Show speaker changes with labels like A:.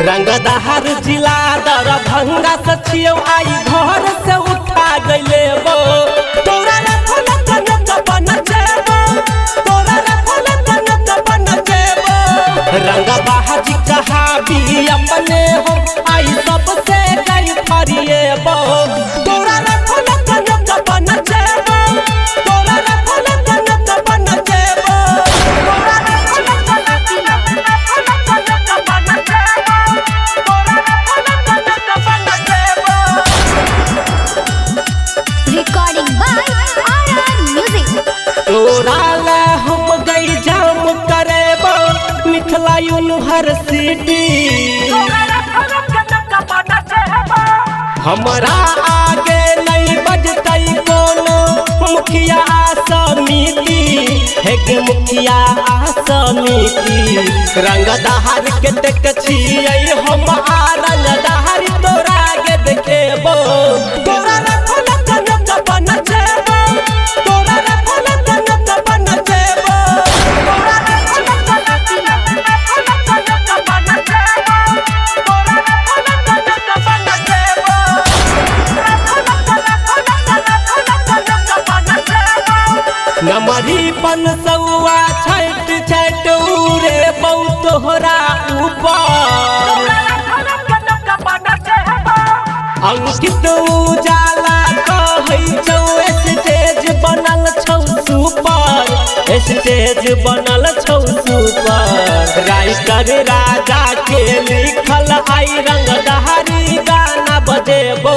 A: रंगदार जिला दरभंगा से छियौ आई घर से उठा गइले बो तोरा रखल कनक बन जेबो तोरा रखल कनक बन जेबो रंगबाज कहा भी अपने हो आई सबसे गई फरिए बो तोरा रखल कनक बन जेबो तोरा रखल कनक बन जेबो तोरा रखल
B: Recording by RR Music.
A: तोरा ले हम गई जाम करेबो मिथिला यूनिवर्सिटी हमरा आगे नहीं बजतई कोनो मुखिया समिति है के मुखिया समिति रंगदार के देख छियै हम रंगदार तोरा आगे देखेबो तोरा रखल कनक बन जेबो तोरा रखल कनक बन जेबो तोरा रखल कनक बन जेबो तोरा रखल कनक बन जेबो नमरी पन सौआ छैट छैट उरे बहुत तोहरा ऊपर अंकित उजाला कहै छौ स्टेज बनल छौ सुपर स्टेज बनल छौ सुपर राइटर राजा के लिखल आई रंगदारी गाना बजेबो